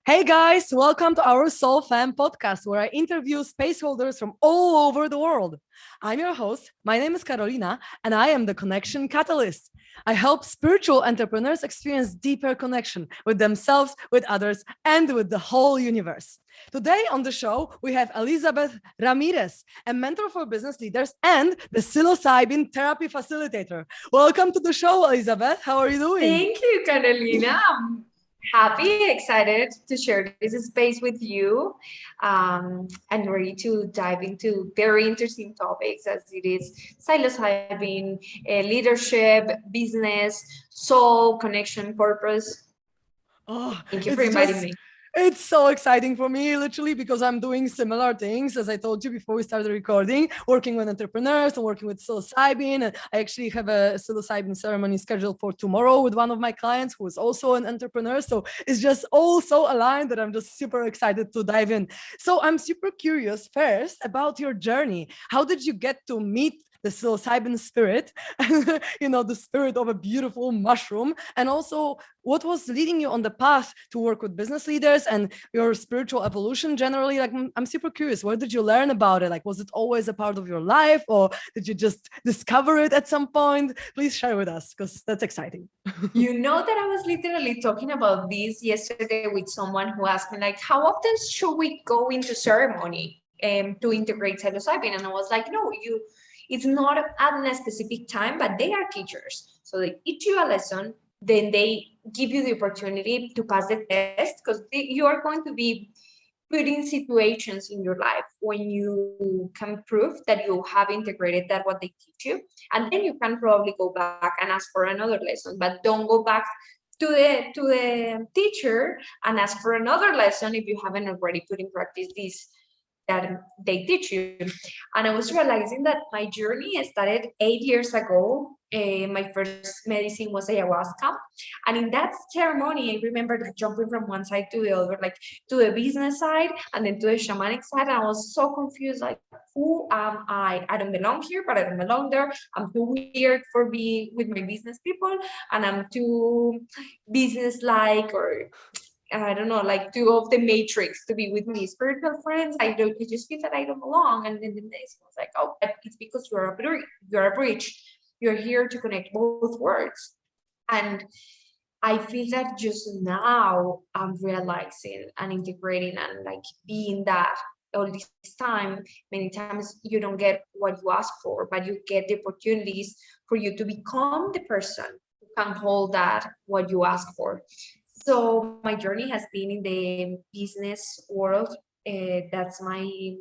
Hey guys, welcome to our SoulFam Podcast, where I interview space holders from all over the world. I'm your host. My name is Karolina, and I am the connection catalyst. I help spiritual entrepreneurs experience deeper connection with themselves, with others, and with the whole universe. Today on the show, we have Elisabeth Ramirez, a mentor for business leaders and the Psylocybin Therapy Facilitator. Welcome to the show, Elisabeth. How are you doing? Thank you, Carolina. I'm happy, excited to share this space with you, and ready to dive into very interesting topics as it is psilocybin, leadership, business, soul, connection, purpose. Oh, Thank you for it's inviting just me. it's so exciting for me, literally, because I'm doing similar things as I told you before we started recording, working with entrepreneurs and working with psilocybin. And I actually have a psilocybin ceremony scheduled for tomorrow with one of my clients who is also an entrepreneur. So it's just all so aligned that I'm just super excited to dive in. So I'm super curious first about your journey. How did you get to meet the psilocybin spirit, the spirit of a beautiful mushroom, and also what was leading you on the path to work with business leaders and your spiritual evolution generally? Like, I'm super curious, where did you learn about it? Like, was it always a part of your life, or did you just discover it at some point? Please share with us, because that's exciting. You know that I was literally talking about this yesterday with someone who asked me, like, how often should we go into ceremony to integrate psilocybin? And I was like, no, it's not at a specific time, but they are teachers. So they teach you a lesson, then they give you the opportunity to pass the test because you are going to be put in situations in your life when you can prove that you have integrated that what they teach you, and then you can probably go back and ask for another lesson, but don't go back to the teacher and ask for another lesson if you haven't already put in practice this that they teach you. And I was realizing that my journey started 8 years ago. My first medicine was ayahuasca. And in that ceremony, I remember like jumping from one side to the other, like to the business side and then to the shamanic side. And I was so confused, like, who am I? I don't belong here, but I don't belong there. I'm too weird for being with my business people, and I'm too business like, or I don't know, like two of the matrix to be with my spiritual friends. I just feel that I don't belong. And then the next was like, oh, but it's because you're a bridge. You're here to connect both worlds. And I feel that just now I'm realizing and integrating and like being that all this time. Many times you don't get what you ask for, but you get the opportunities for you to become the person who can hold that what you ask for. So my journey has been in the business world. That's my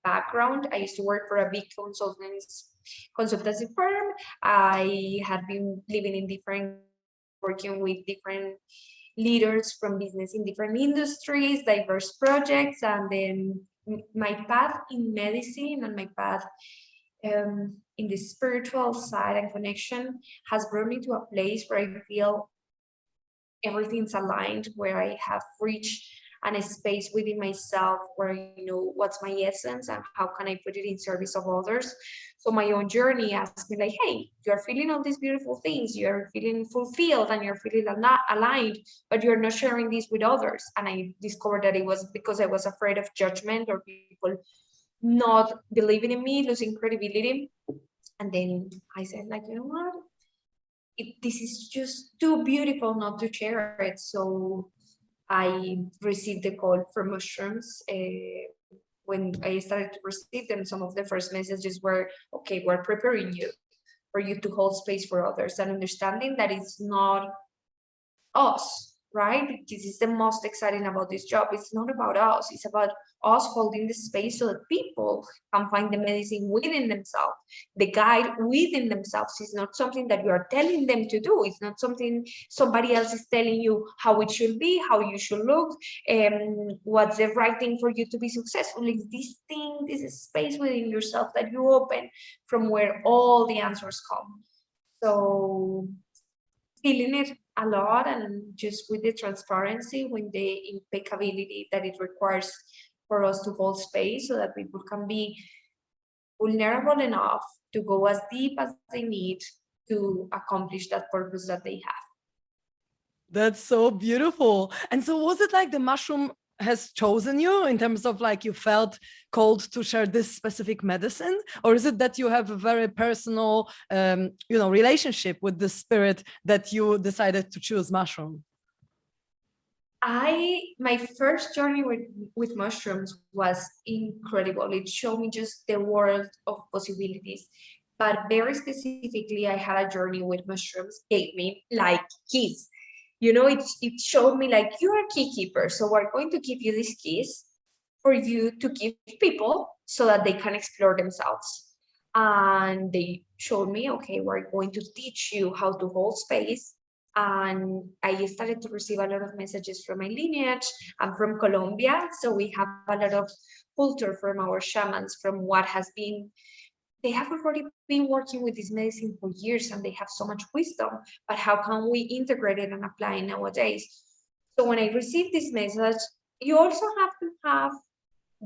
background. I used to work for a big consultancy firm. I had been living in different countries, working with different leaders from business in different industries, diverse projects, and then my path in medicine and my path in the spiritual side and connection has brought me to a place where I feel everything's aligned, where I have reached and a space within myself where I know what's my essence and how can I put it in service of others. So my own journey asked me like, hey, you're feeling all these beautiful things, you're feeling fulfilled and you're feeling aligned, but you're not sharing this with others. And I discovered that it was because I was afraid of judgment or people not believing in me, losing credibility. And then I said, like, you know what? This is just too beautiful not to share it. So I received the call from mushrooms. When I started to receive them, some of the first messages were, okay, we're preparing you for you to hold space for others and understanding that it's not us, right? This is the most exciting about this job. It's not about us, it's about us holding the space so that people can find the medicine within themselves. The guide within themselves is not something that you are telling them to do. It's not something somebody else is telling you how it should be, how you should look, what's the right thing for you to be successful. It's this thing, this is space within yourself that you open from where all the answers come. So feeling it a lot, and just with the transparency, with the impeccability that it requires for us to hold space so that people can be vulnerable enough to go as deep as they need to accomplish that purpose that they have. That's so beautiful. And so was it like the mushroom has chosen you in terms of like you felt called to share this specific medicine, or is it that you have a very personal relationship with the spirit that you decided to choose mushroom? My first journey with mushrooms was incredible. It showed me just the world of possibilities. But very specifically, I had a journey with mushrooms, gave me like keys. It showed me like you're a key keeper. So we're going to give you these keys for you to give people so that they can explore themselves. And they showed me, okay, we're going to teach you how to hold space. And I started to receive a lot of messages from my lineage. I'm from Colombia, so we have a lot of culture from our shamans, from what has been. They have already been working with this medicine for years and they have so much wisdom, but how can we integrate it and apply it nowadays? So when I received this message, you also have to have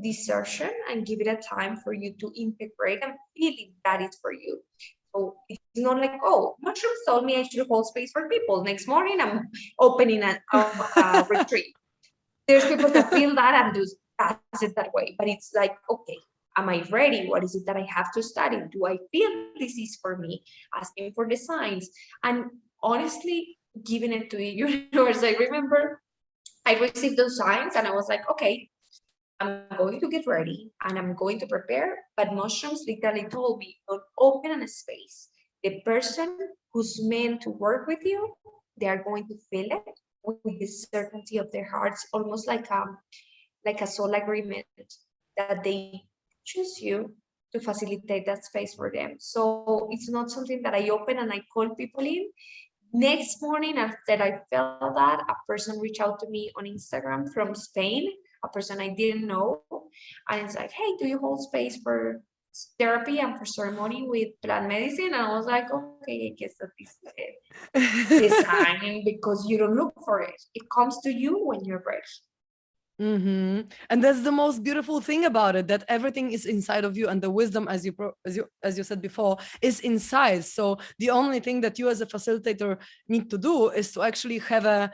discernment and give it a time for you to integrate and feel if that is for you. So it's not like, oh, mushrooms told me I should hold space for people. Next morning, I'm opening a retreat. There's people that feel that and just pass it that way. But it's like, okay, am I ready? What is it that I have to study? Do I feel this is for me? Asking for the signs. And honestly, giving it to the universe. I remember I received those signs and I was like, okay, I'm going to get ready and I'm going to prepare. But mushrooms literally told me, don't open a space. The person who's meant to work with you, they are going to feel it with the certainty of their hearts, almost like a soul agreement that they choose you to facilitate that space for them. So it's not something that I open and I call people in. Next morning, after I felt that, a person reached out to me on Instagram from Spain, a person I didn't know. And it's like, hey, do you hold space for therapy and for ceremony with plant medicine? And I was like, okay, I guess that this is it. This time, because you don't look for it. It comes to you when you're ready. And that's the most beautiful thing about it, that everything is inside of you, and the wisdom, as you said before, is inside. So the only thing that you as a facilitator need to do is to actually have a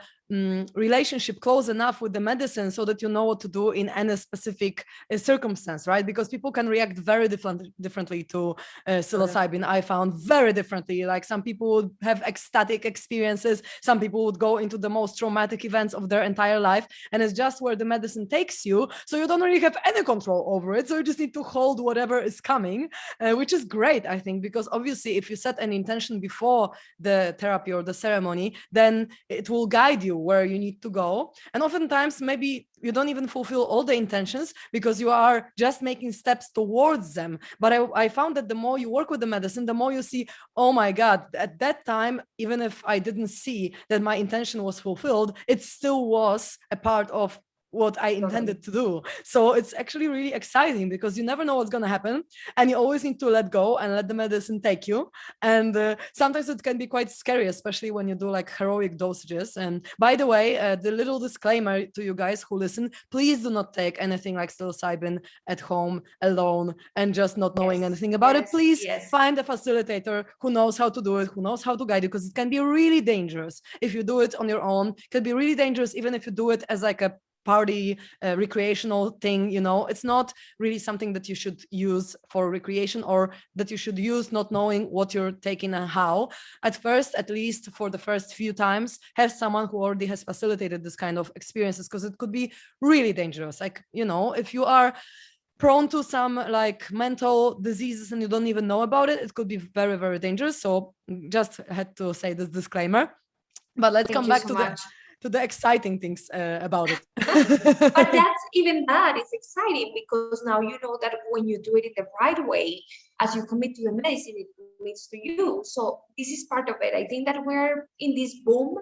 relationship close enough with the medicine so that you know what to do in any specific circumstance, right? Because people can react very differently to psilocybin. I found very differently. Like some people would have ecstatic experiences, some people would go into the most traumatic events of their entire life, and it's just where the medicine takes you. So you don't really have any control over it. So you just need to hold whatever is coming, which is great, I think, because obviously if you set an intention before the therapy or the ceremony, then it will guide you where you need to go. And oftentimes maybe you don't even fulfill all the intentions because you are just making steps towards them. But I found that the more you work with the medicine, the more you see, oh my God, at that time, even if I didn't see that my intention was fulfilled, it still was a part of what I intended to do. So it's actually really exciting because you never know what's going to happen, and you always need to let go and let the medicine take you. And sometimes it can be quite scary, especially when you do like heroic dosages. And by the way, the little disclaimer to you guys who listen, please do not take anything like psilocybin at home alone and just not knowing anything about it. Please find a facilitator who knows how to do it, who knows how to guide you, because it can be really dangerous if you do it on your own. It can be really dangerous even if you do it as like a party recreational thing. It's not really something that you should use for recreation, or that you should use not knowing what you're taking and how. At first, at least for the first few times, have someone who already has facilitated this kind of experiences, because it could be really dangerous. Like, if you are prone to some like mental diseases and you don't even know about it, it could be very, very dangerous. So just had to say this disclaimer. But let's come back to the exciting things about it. But that's even that is exciting, because now you know that when you do it in the right way, as you commit to your medicine, it commits to you. So this is part of it. I think that we're in this boom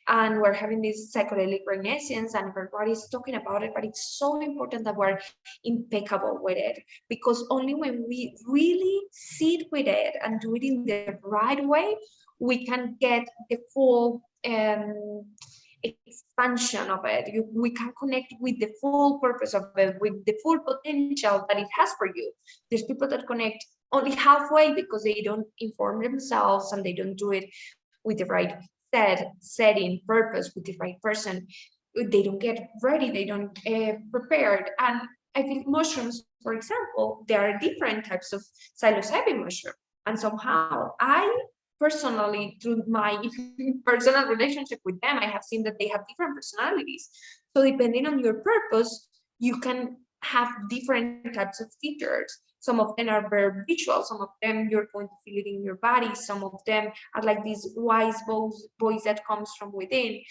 and we're having this psychedelic renaissance and everybody's talking about it, but it's so important that we're impeccable with it, because only when we really sit with it and do it in the right way, we can get the full expansion of it. We can connect with the full purpose of it, with the full potential that it has for you. There's people that connect only halfway because they don't inform themselves and they don't do it with the right setting purpose with the right person, they don't get ready, they don't prepared. And I think mushrooms, for example, there are different types of psilocybin mushroom, and somehow I personally, through my personal relationship with them, I have seen that they have different personalities. So depending on your purpose, you can have different types of features. Some of them are very visual, some of them you're going to feel it in your body, some of them are like this wise voice that comes from within.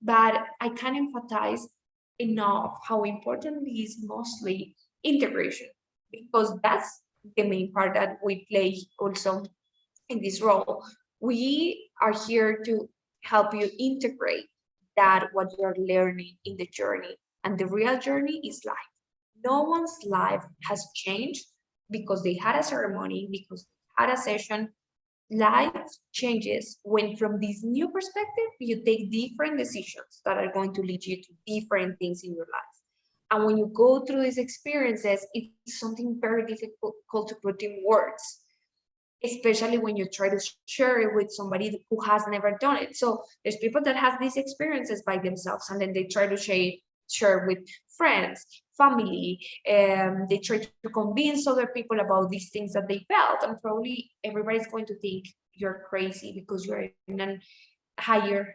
But I can emphasize enough how important it is mostly integration, because that's the main part that we play also in this role. We are here to help you integrate that what you're learning in the journey. And the real journey is life. No one's life has changed because they had a ceremony, because they had a session. Life changes when, from this new perspective, you take different decisions that are going to lead you to different things in your life. And when you go through these experiences, it's something very difficult to put in words, especially when you try to share it with somebody who has never done it. So there's people that have these experiences by themselves, and then they try to share with friends, family, and they try to convince other people about these things that they felt. And probably everybody's going to think you're crazy because you're in a higher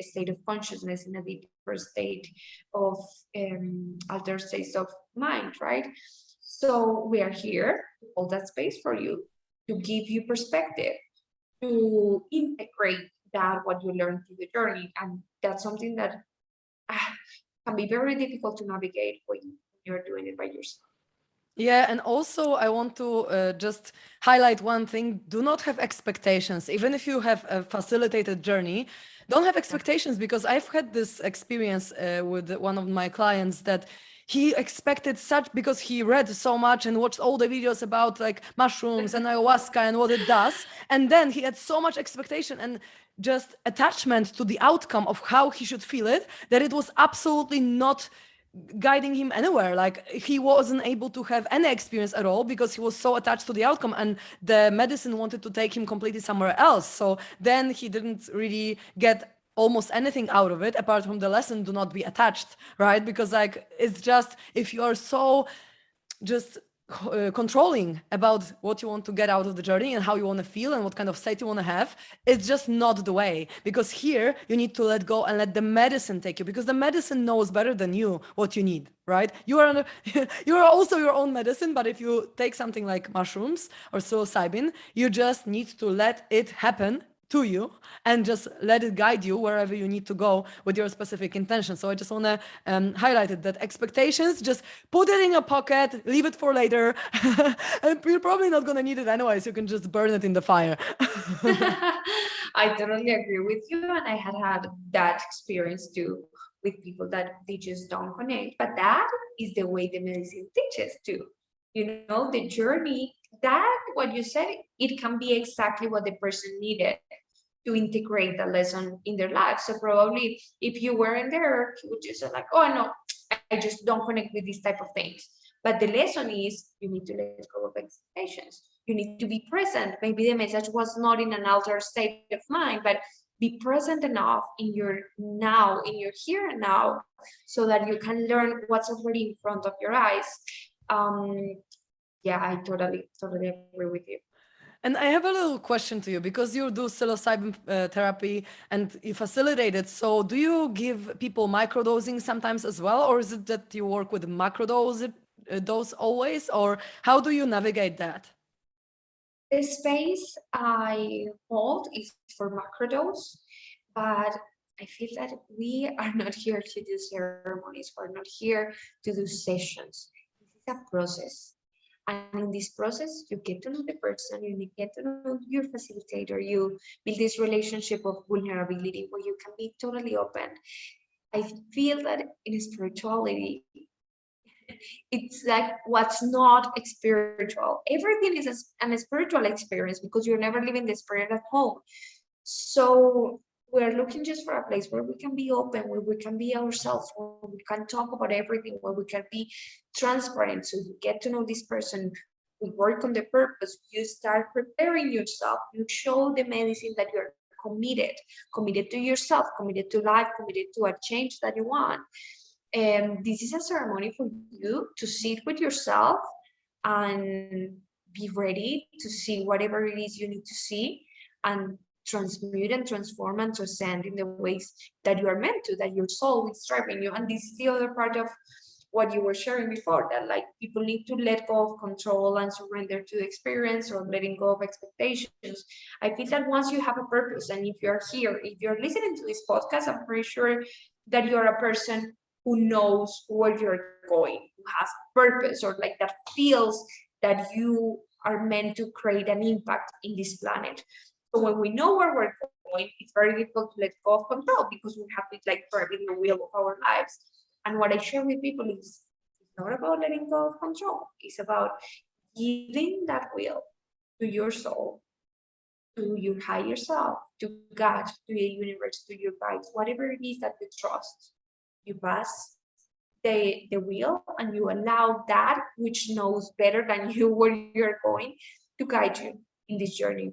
state of consciousness, in a deeper state of altered states of mind, right? So we are here to hold that space for you, to give you perspective, to integrate that what you learn through the journey. And that's something that can be very difficult to navigate when you're doing it by yourself. Yeah, and also I want to just highlight one thing. Do not have expectations. Even if you have a facilitated journey, don't have expectations, because I've had this experience with one of my clients that he expected such, because he read so much and watched all the videos about like mushrooms and ayahuasca and what it does. And then he had so much expectation and just attachment to the outcome of how he should feel it, that it was absolutely not guiding him anywhere. Like he wasn't able to have any experience at all because he was so attached to the outcome, and the medicine wanted to take him completely somewhere else. So then he didn't really get almost anything out of it apart from the lesson, do not be attached, right? Because like it's just, if you are so just controlling about what you want to get out of the journey and how you want to feel and what kind of state you want to have, it's just not the way. Because here you need to let go and let the medicine take you, because the medicine knows better than you what you need, right? You are you are also your own medicine. But if you take something like mushrooms or psilocybin, you just need to let it happen to you and just let it guide you wherever you need to go with your specific intention. So I just want to highlight it, that expectations, just put it in your pocket, leave it for later, and you're probably not going to need it anyways. You can just burn it in the fire. I totally agree with you, and I had that experience too with people that they just don't connect. But that is the way the medicine teaches too. You know, the journey, that what you said, it can be exactly what the person needed to integrate the lesson in their life. So probably if you weren't there, you would just say like, oh no, I just don't connect with these type of things. But the lesson is you need to let go of expectations. You need to be present. Maybe the message was not in an altered state of mind, but be present enough in your now, in your here and now, so that you can learn what's already in front of your eyes. Um, yeah, I totally agree with you. And I have a little question to you, because you do psilocybin therapy and you facilitate it. So do you give people microdosing sometimes as well? Or is it that you work with dose always? Or how do you navigate that? The space I hold is for macrodose, but I feel that we are not here to do ceremonies. We're not here to do sessions. This is a process. And in this process, you get to know the person, you get to know your facilitator, you build this relationship of vulnerability where you can be totally open. I feel that in spirituality, it's like what's not spiritual. Everything is an spiritual experience because you're never leaving the spirit at home. So we're looking just for a place where we can be open, where we can be ourselves, where we can talk about everything, where we can be transparent. So you get to know this person. We work on the purpose. You start preparing yourself. You show the medicine that you're committed to yourself, committed to life, committed to a change that you want. And this is a ceremony for you to sit with yourself and be ready to see whatever it is you need to see, and transmute and transform and transcend in the ways that you are meant to, that your soul is driving you. And this is the other part of what you were sharing before, that like people need to let go of control and surrender to the experience, or letting go of expectations. I feel that once you have a purpose, and if you're here, if you're listening to this podcast, I'm pretty sure that you're a person who knows where you're going, who has purpose, or like that feels that you are meant to create an impact in this planet. So when we know where we're going, it's very difficult to let go of control, because we have it like driving the wheel of our lives. And what I share with people is, it's not about letting go of control. It's about giving that will to your soul, to your higher self, to God, to the universe, to your guides, whatever it is that you trust. You pass the wheel, and you allow that which knows better than you where you're going to guide you in this journey.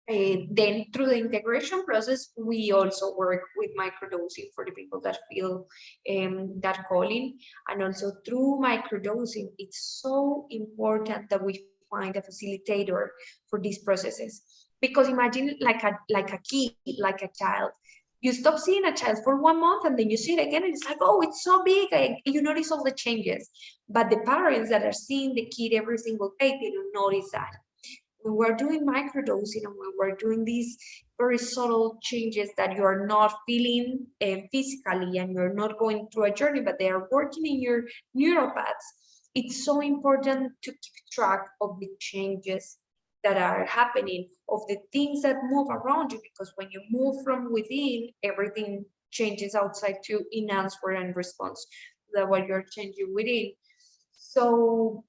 Then through the integration process, we also work with microdosing for the people that feel that calling. And also through microdosing, it's so important that we find a facilitator for these processes. Because imagine like a kid, like a child. You stop seeing a child for 1 month, and then you see it again, and it's like, oh, it's so big. You notice all the changes. But the parents that are seeing the kid every single day, they don't notice that. When we're doing microdosing, and when we're doing these very subtle changes that you are not feeling physically, and you're not going through a journey, but they are working in your neural paths, it's so important to keep track of the changes that are happening, of the things that move around you, because when you move from within, everything changes outside too, in answer and response to what you're changing within. So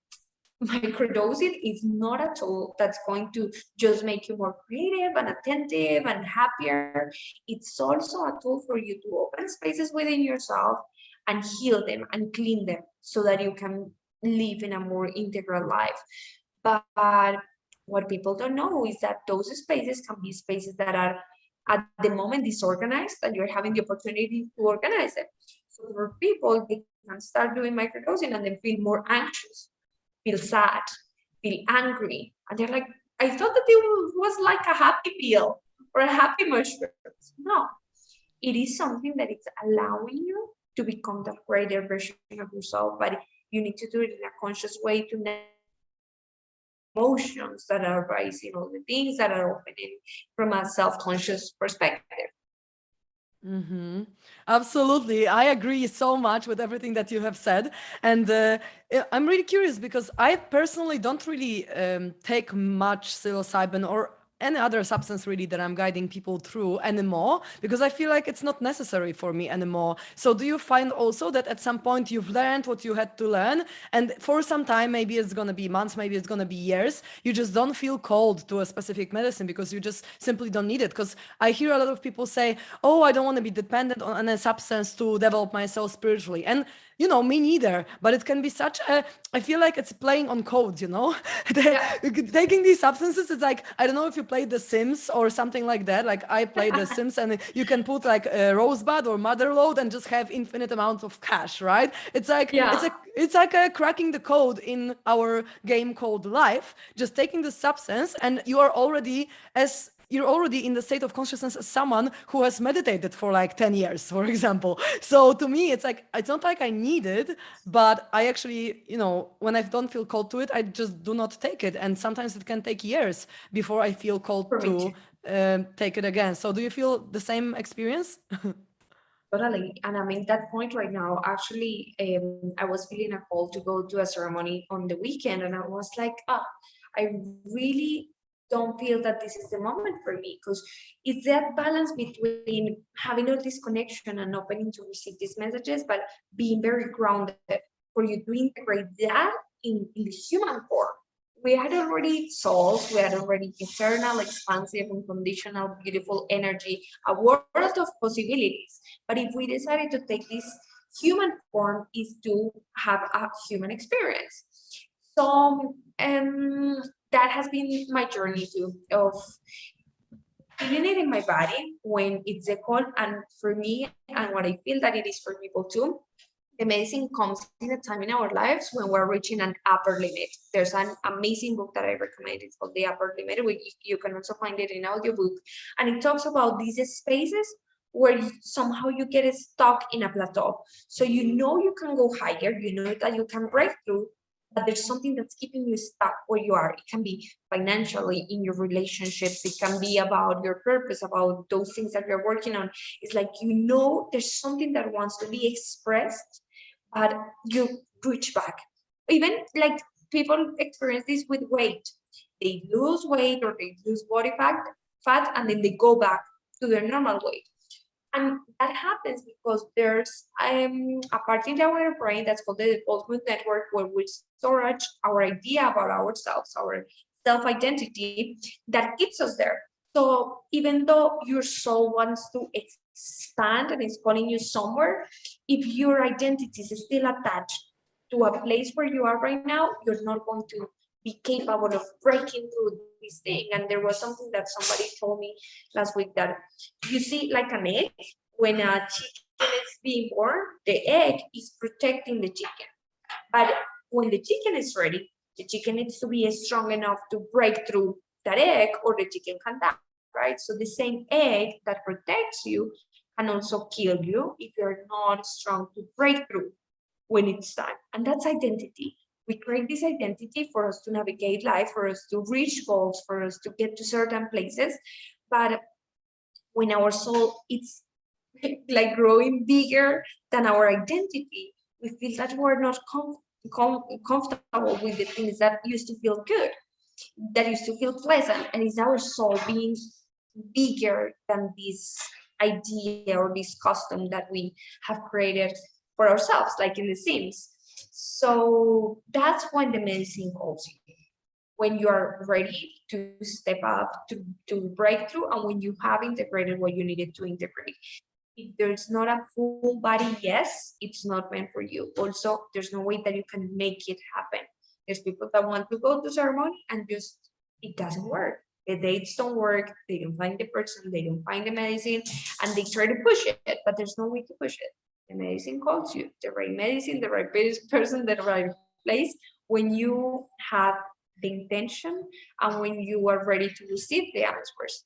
microdosing is not a tool that's going to just make you more creative and attentive and happier. It's also a tool for you to open spaces within yourself and heal them and clean them, so that you can live in a more integral life. But what people don't know is that those spaces can be spaces that are at the moment disorganized, and you're having the opportunity to organize them. So for people, they can start doing microdosing and then feel more anxious, feel sad, feel angry. And they're like, I thought that it was like a happy pill or a happy mushroom. No, it is something that it's allowing you to become that greater version of yourself, but you need to do it in a conscious way to emotions that are rising, all the things that are opening from a self-conscious perspective. Mm-hmm. Absolutely. I agree so much with everything that you have said. And I'm really curious because I personally don't really take much psilocybin or any other substance really that I'm guiding people through anymore, because I feel like it's not necessary for me anymore. So do you find also that at some point you've learned what you had to learn, and for some time, maybe it's going to be months, maybe it's going to be years, you just don't feel called to a specific medicine because you just simply don't need it? Because I hear a lot of people say, oh, I don't want to be dependent on a substance to develop myself spiritually. And me neither, but it can be such a, I feel like it's playing on code, Yeah. Taking these substances, it's like, I don't know if you played The Sims or something like that. Like I played The Sims, and you can put like a rosebud or motherload and just have infinite amounts of cash, right? It's like, Yeah. it's like a cracking the code in our game called life, just taking the substance, and you're already in the state of consciousness as someone who has meditated for like 10 years, for example. So to me, it's like, it's not like I need it, but I actually, when I don't feel called to it, I just do not take it. And sometimes it can take years before I feel called For me to too. take it again. So do you feel the same experience? Totally. And I'm in that point right now. Actually, I was feeling a call to go to a ceremony on the weekend, and I was like, I really don't feel that this is the moment for me, because it's that balance between having all this connection and opening to receive these messages, but being very grounded for you to integrate that in the human form. We had already souls, we had already eternal, expansive, unconditional, beautiful energy, a world of possibilities. But if we decided to take this human form, is to have a human experience. So that has been my journey too, of feeling it in my body when it's a call. And for me, and what I feel that it is for people too, the medicine comes in a time in our lives when we're reaching an upper limit. There's an amazing book that I recommend. It's called The Upper Limit. You can also find it in audiobook. And it talks about these spaces where somehow you get stuck in a plateau. So you know you can go higher, you know that you can break through, but there's something that's keeping you stuck where you are. It can be financially, in your relationships, it can be about your purpose, about those things that you're working on. It's like, you know, there's something that wants to be expressed, but you reach back. Even like people experience this with weight. They lose weight or they lose body fat, and then they go back to their normal weight. And that happens because there's a part in our brain that's called the default mode network, where we store our idea about ourselves, our self-identity, that keeps us there. So even though your soul wants to expand and is calling you somewhere, if your identity is still attached to a place where you are right now, you're not going to be capable of breaking through this thing. And there was something that somebody told me last week, that you see, like an egg, when a chicken is being born, the egg is protecting the chicken. But when the chicken is ready, the chicken needs to be strong enough to break through that egg, or the chicken can die, right? So the same egg that protects you can also kill you if you're not strong to break through when it's time. And that's identity. We create this identity for us to navigate life, for us to reach goals, for us to get to certain places. But when our soul is like growing bigger than our identity, we feel that we're not comfortable with the things that used to feel good, that used to feel pleasant. And it's our soul being bigger than this idea or this custom that we have created for ourselves, like in The Sims. So that's when the medicine calls you, when you are ready to step up, to break through, and when you have integrated what you needed to integrate. If there's not a full body yes, it's not meant for you. Also, there's no way that you can make it happen. There's people that want to go to ceremony and just, it doesn't work. The dates don't work, they don't find the person, they don't find the medicine, and they try to push it, but there's no way to push it. The medicine calls you, the right medicine, the right person, the right place, when you have the intention and when you are ready to receive the answers.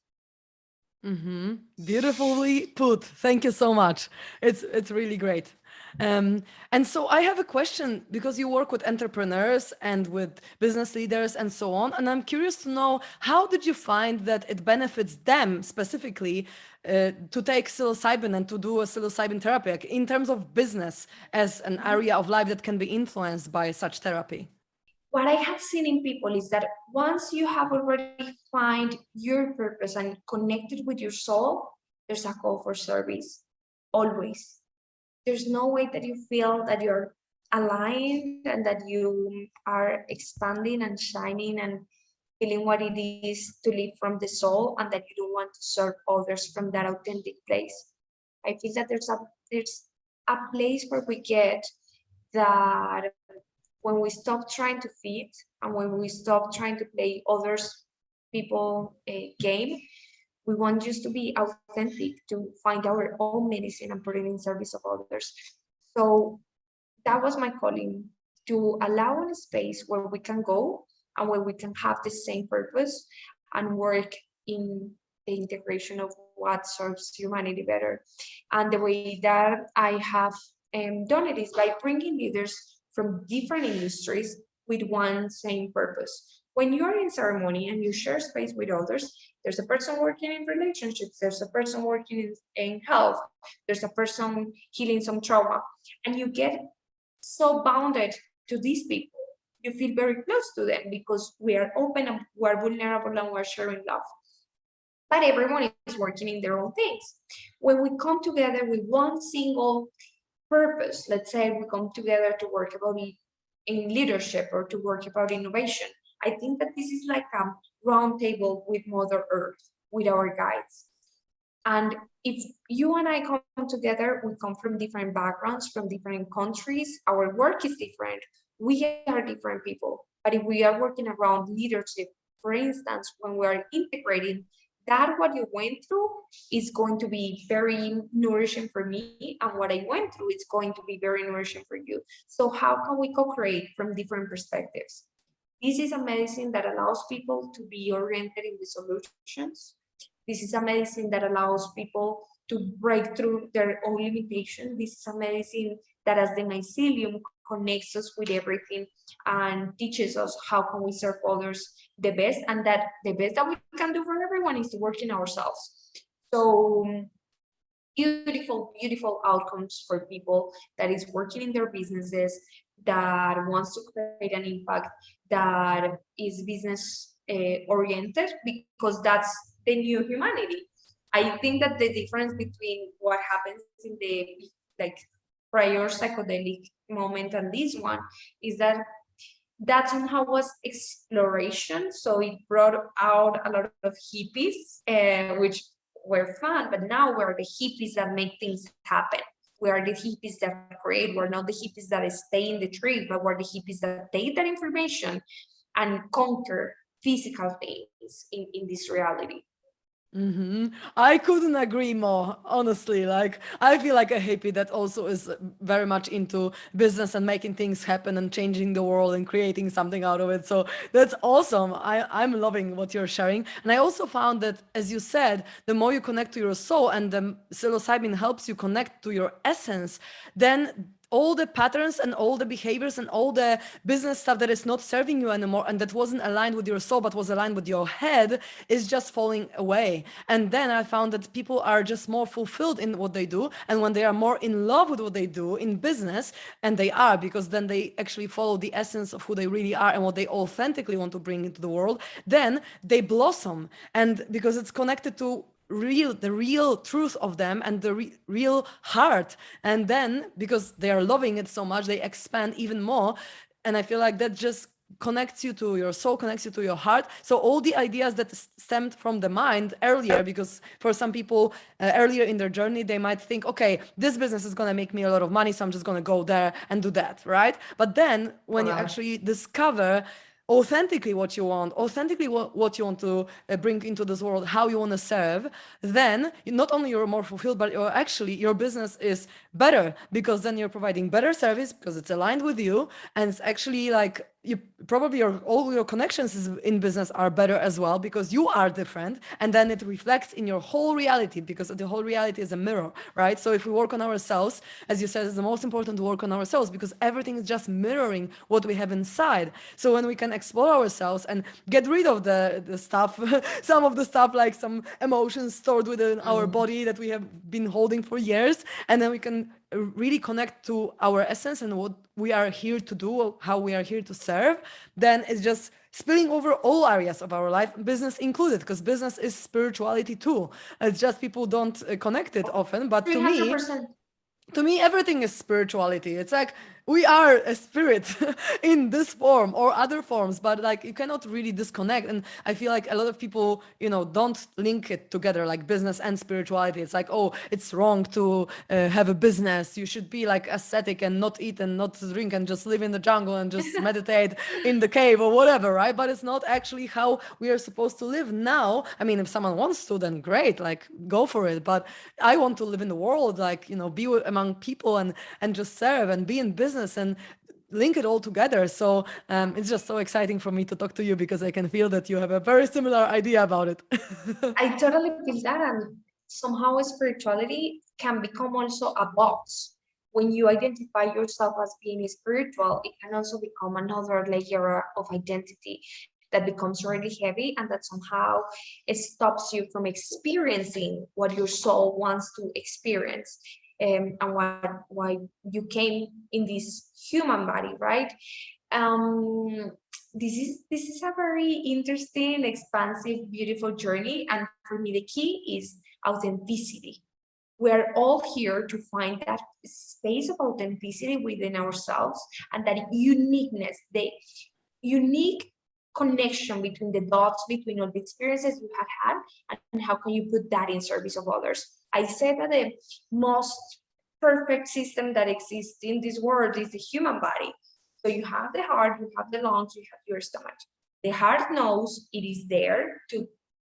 Beautifully put. Thank you so much. It's really great. And so I have a question, because you work with entrepreneurs and with business leaders and so on, and I'm curious to know, how did you find that it benefits them specifically to take psilocybin and to do a psilocybin therapy, like, in terms of business as an area of life that can be influenced by such therapy? What I have seen in people is that once you have already find your purpose and connected with your soul, there's a call for service. Always. There's no way that you feel that you're aligned and that you are expanding and shining and feeling what it is to live from the soul, and that you don't want to serve others from that authentic place. I feel that there's a place where we get that when we stop trying to fit and when we stop trying to play others people a game, we want just to be authentic, to find our own medicine and put it in service of others. So that was my calling, to allow a space where we can go and where we can have the same purpose and work in the integration of what serves humanity better. And the way that I have done it is by bringing leaders from different industries with one same purpose. When you're in ceremony and you share space with others, there's a person working in relationships, there's a person working in health, there's a person healing some trauma, and you get so bounded to these people. You feel very close to them because we are open and we're vulnerable and we're sharing love. But everyone is working in their own things. When we come together with one single purpose, let's say we come together to work about it in leadership or to work about innovation, I think that this is like a round table with Mother Earth, with our guides. And if you and I come together, we come from different backgrounds, from different countries, our work is different, we are different people. But if we are working around leadership, for instance, when we are integrating that what you went through is going to be very nourishing for me, and what I went through is going to be very nourishing for you. So how can we co-create from different perspectives? This is a medicine that allows people to be oriented in the solutions. This is a medicine that allows people to break through their own limitation. This is a medicine that, as the mycelium, connects us with everything and teaches us how can we serve others the best, and that the best that we can do for everyone is to work in ourselves. So beautiful, beautiful outcomes for people that is working in their businesses, that wants to create an impact, that is business oriented, because that's the new humanity. I think that the difference between what happens in the like prior psychedelic moment and this one is that that somehow was exploration. So it brought out a lot of hippies, which were fun, but now we're the hippies that make things happen. We are the hippies that create. We're not the hippies that stay in the tree, but we're the hippies that take that information and conquer physical things in this reality. I couldn't agree more, honestly. Like, I feel like a hippie that also is very much into business and making things happen and changing the world and creating something out of it. So that's awesome. I'm loving what you're sharing. And I also found that, as you said, the more you connect to your soul and the psilocybin helps you connect to your essence, then all the patterns and all the behaviors and all the business stuff that is not serving you anymore and that wasn't aligned with your soul but was aligned with your head is just falling away. And then I found that people are just more fulfilled in what they do, and when they are more in love with what they do in business, and they are, because then they actually follow the essence of who they really are and what they authentically want to bring into the world, then they blossom. And because it's connected to the real truth of them and the real heart, and then because they are loving it so much, they expand even more. And I feel like that just connects you to your soul, connects you to your heart. So all the ideas that stemmed from the mind earlier, because for some people earlier in their journey, they might think, okay, this business is going to make me a lot of money, so I'm just going to go there and do that, right? But then when you actually discover authentically what you want, authentically what you want to bring into this world, how you want to serve, then not only you're more fulfilled, but you're actually, your business is better, because then you're providing better service because it's aligned with you. And it's actually like you probably all your connections in business are better as well, because you are different, and then it reflects in your whole reality, because the whole reality is a mirror, right? So if we work on ourselves, as you said, it's the most important to work on ourselves, because everything is just mirroring what we have inside. So when we can explore ourselves and get rid of the stuff, some of the stuff, like some emotions stored within our body that we have been holding for years, and then we can really connect to our essence and what we are here to do, how we are here to serve, then it's just spilling over all areas of our life, business included, because business is spirituality too. It's just people don't connect it often, but 300%. to me everything is spirituality. It's like we are a spirit in this form or other forms, but like you cannot really disconnect. And I feel like a lot of people, don't link it together, like business and spirituality. It's like, oh, it's wrong to have a business, you should be like ascetic and not eat and not drink and just live in the jungle and just meditate in the cave or whatever, right? But it's not actually how we are supposed to live now. I mean, if someone wants to, then great, like go for it. But I want to live in the world, like, be among people and just serve and be in business and link it all together. So it's just so exciting for me to talk to you, because I can feel that you have a very similar idea about it. I totally feel that, and somehow spirituality can become also a box. When you identify yourself as being spiritual, it can also become another layer of identity that becomes really heavy, and that somehow it stops you from experiencing what your soul wants to experience, and why you came in this human body, right? Um, this is a very interesting, expansive, beautiful journey, and for me the key is authenticity. We're all here to find that space of authenticity within ourselves, and that uniqueness, the unique connection between the dots, between all the experiences you have had, and how can you put that in service of others. I said that the most perfect system that exists in this world is the human body. So you have the heart, you have the lungs, you have your stomach. The heart knows it is there to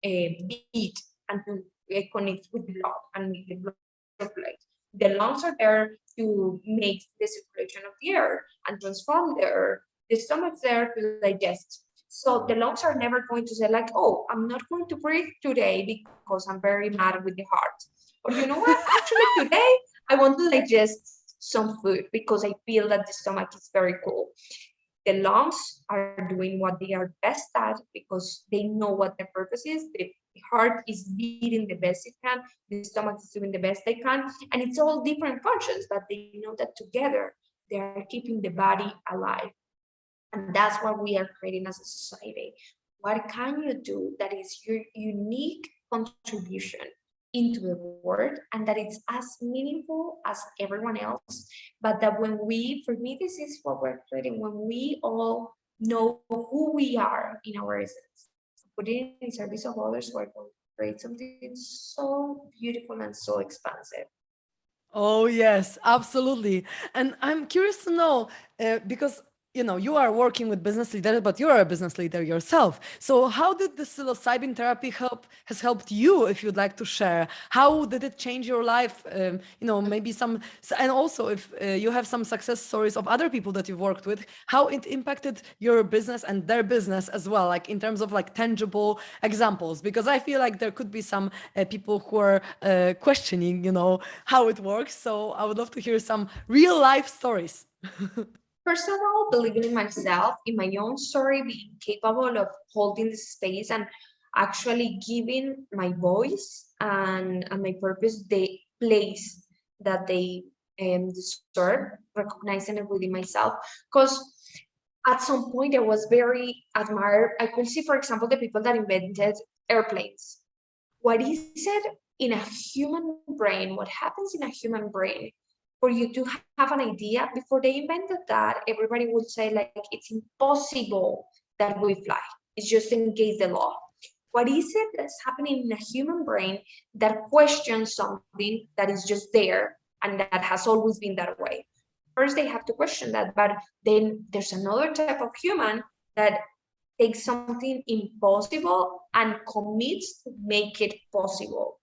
beat and to connect with the blood and make the blood circulate. The lungs are there to make the circulation of the air and transform the air. The stomach's there to digest. So the lungs are never going to say like, oh, I'm not going to breathe today because I'm very mad with the heart. Or you know what? Actually, today I want to digest some food because I feel that the stomach is very cool. The lungs are doing what they are best at because they know what their purpose is. The heart is beating the best it can. The stomach is doing the best they can. And it's all different functions, but they know that together they are keeping the body alive. And that's what we are creating as a society. What can you do that is your unique contribution into the world and that it's as meaningful as everyone else? But that when we, for me, this is what we're creating, when we all know who we are in our essence, put it in service of others, we're going to create something so beautiful and so expansive. Oh, yes, absolutely. And I'm curious to know because you are working with business leaders, but you are a business leader yourself. So how did the psilocybin therapy has helped you, if you'd like to share? How did it change your life? Maybe and also if you have some success stories of other people that you've worked with, how it impacted your business and their business as well, like in terms of like tangible examples, because I feel like there could be some people who are questioning, how it works. So I would love to hear some real life stories. First of all, believing in myself, in my own story, being capable of holding the space and actually giving my voice and my purpose the place that they deserve, recognizing it within myself. Because at some point I was very admired. I could see, for example, the people that invented airplanes. What is it in a human brain? What happens in a human brain for you to have an idea? Before they invented that, everybody would say like it's impossible that we fly. It's just against the law. What is it that's happening in a human brain that questions something that is just there and that has always been that way? First, they have to question that, but then there's another type of human that takes something impossible and commits to make it possible.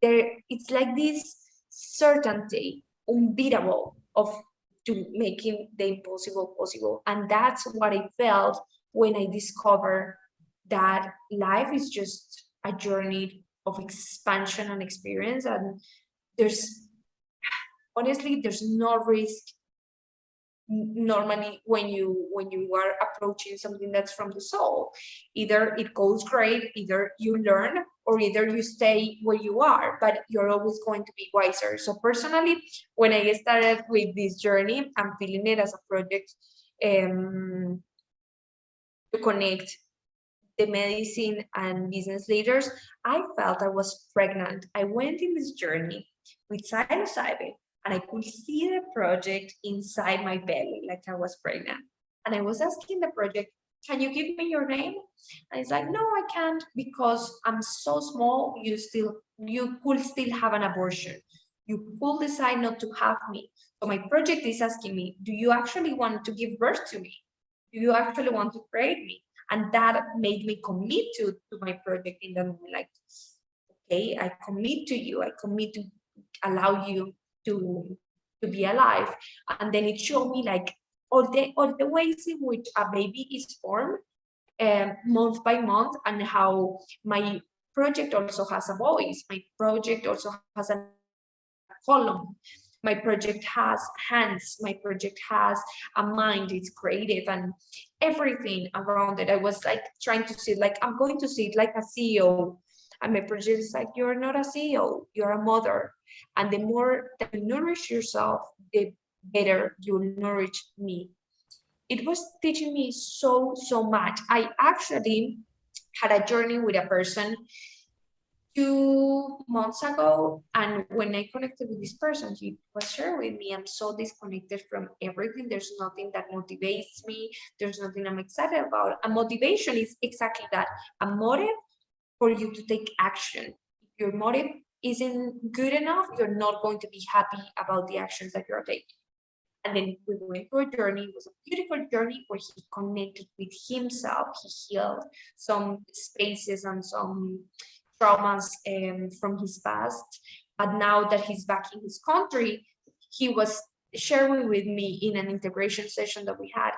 It's like this certainty, unbeatable of to making the impossible possible. And that's what I felt when I discovered that life is just a journey of expansion and experience. And there's honestly, there's no risk normally when you are approaching something that's from the soul. Either it goes great, either you learn, or either you stay where you are, but you're always going to be wiser. So personally, when I started with this journey, I'm feeling it as a project to connect the medicine and business leaders. I felt I was pregnant. I went in this journey with psilocybin and I could see the project inside my belly, like I was pregnant. And I was asking the project, can you give me your name? And it's like, no, I can't because I'm so small, you could still have an abortion. You could decide not to have me. So my project is asking me, do you actually want to give birth to me? Do you actually want to create me? And that made me commit to my project in the moment, like, okay, I commit to you, I commit to allow you to be alive. And then it showed me like all the ways in which a baby is formed month by month, and how my project also has a voice. My project also has a column. My project has hands. My project has a mind. It's creative and everything around it. I was like trying to see it like I'm going to see it like a CEO. And my project is like, you're not a CEO, you're a mother. And the more that you nourish yourself, the better you nourish me. It was teaching me so much. I actually had a journey with a person 2 months ago, and when I connected with this person, he was sharing with me, I'm so disconnected from everything. There's nothing that motivates me. There's nothing I'm excited about. And motivation is exactly that, a motive for you to take action. If your motive isn't good enough, you're not going to be happy about the actions that you're taking. And then we went through a journey. It was a beautiful journey where he connected with himself. He healed some spaces and some traumas from his past. But now that he's back in his country, he was sharing with me in an integration session that we had.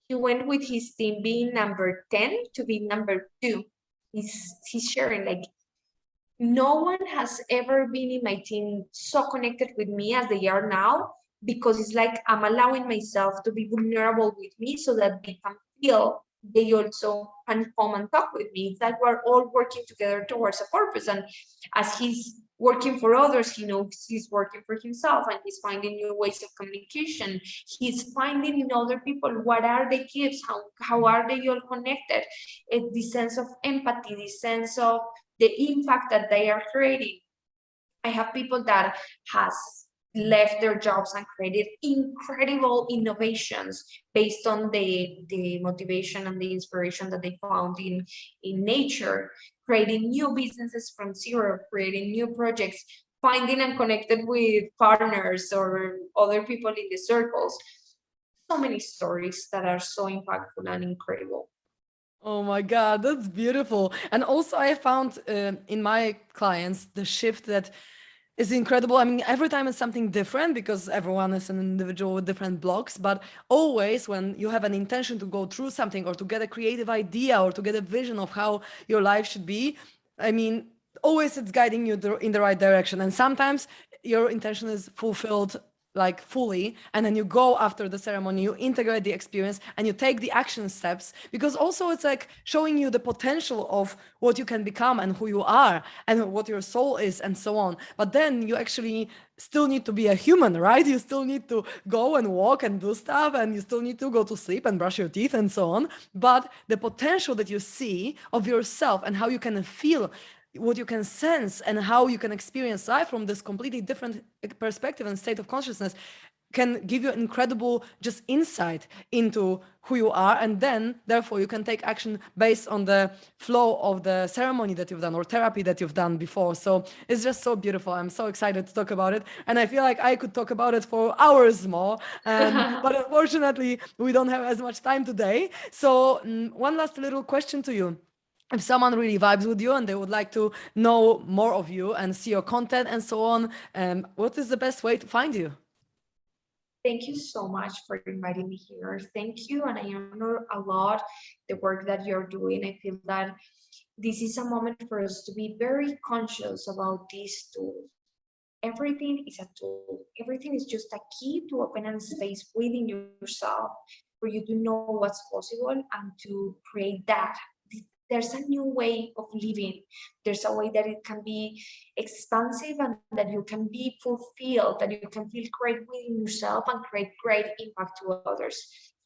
He went with his team being number 10 to be number 2. He's sharing like no one has ever been in my team so connected with me as they are now, because it's like I'm allowing myself to be vulnerable with me so that they can feel they also can come and talk with me. It's like we're all working together towards a purpose. And as he's working for others, he knows he's working for himself, and he's finding new ways of communication. He's finding in other people what are the gifts, how are they all connected. The sense of empathy, the sense of the impact that they are creating. I have people that has left their jobs and created incredible innovations based on the motivation and the inspiration that they found in nature, creating new businesses from zero, creating new projects, finding and connected with partners or other people in the circles. So many stories that are so impactful and incredible. Oh my God, that's beautiful. And also, I found in my clients the shift that is incredible. I mean, every time it's something different because everyone is an individual with different blocks. But always, when you have an intention to go through something or to get a creative idea or to get a vision of how your life should be, I mean, always it's guiding you in the right direction. And sometimes your intention is fulfilled like fully, and then you go after the ceremony, you integrate the experience and you take the action steps, because also it's like showing you the potential of what you can become and who you are and what your soul is and so on. But then you actually still need to be a human, right? You still need to go and walk and do stuff, and you still need to go to sleep and brush your teeth and so on. But the potential that you see of yourself and how you can feel, what you can sense, and how you can experience life from this completely different perspective and state of consciousness can give you incredible just insight into who you are. And then therefore you can take action based on the flow of the ceremony that you've done or therapy that you've done before. So it's just so beautiful. I'm so excited to talk about it, and I feel like I could talk about it for hours more, but unfortunately we don't have as much time today. So one last little question to you: if someone really vibes with you and they would like to know more of you and see your content and so on, what is the best way to find you? Thank you so much for inviting me here. Thank you. And I honor a lot the work that you're doing. I feel that this is a moment for us to be very conscious about these tools. Everything is a tool. Everything is just a key to open a space within yourself for you to know what's possible and to create that. There's a new way of living. There's a way that it can be expansive and that you can be fulfilled, that you can feel great within yourself and create great impact to others.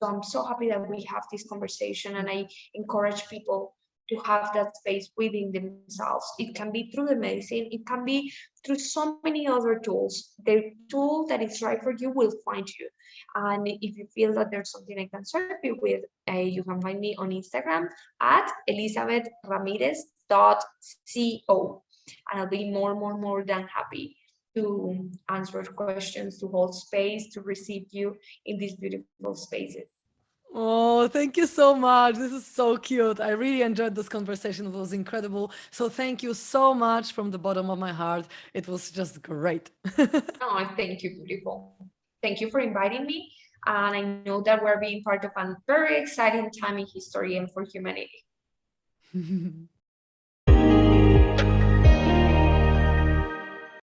So I'm so happy that we have this conversation, and I encourage people to have that space within themselves. It can be through the medicine, it can be through so many other tools. The tool that is right for you will find you. And if you feel that there's something I can serve you with, you can find me on Instagram at Elisabeth Ramirez.co. And I'll be more than happy to answer questions, to hold space, to receive you in these beautiful spaces. Oh, thank you so much. This is so cute. I really enjoyed this conversation. It was incredible. So thank you so much from the bottom of my heart. It was just great. Oh, thank you, beautiful. Thank you for inviting me. And I know that we're being part of a very exciting time in history and for humanity.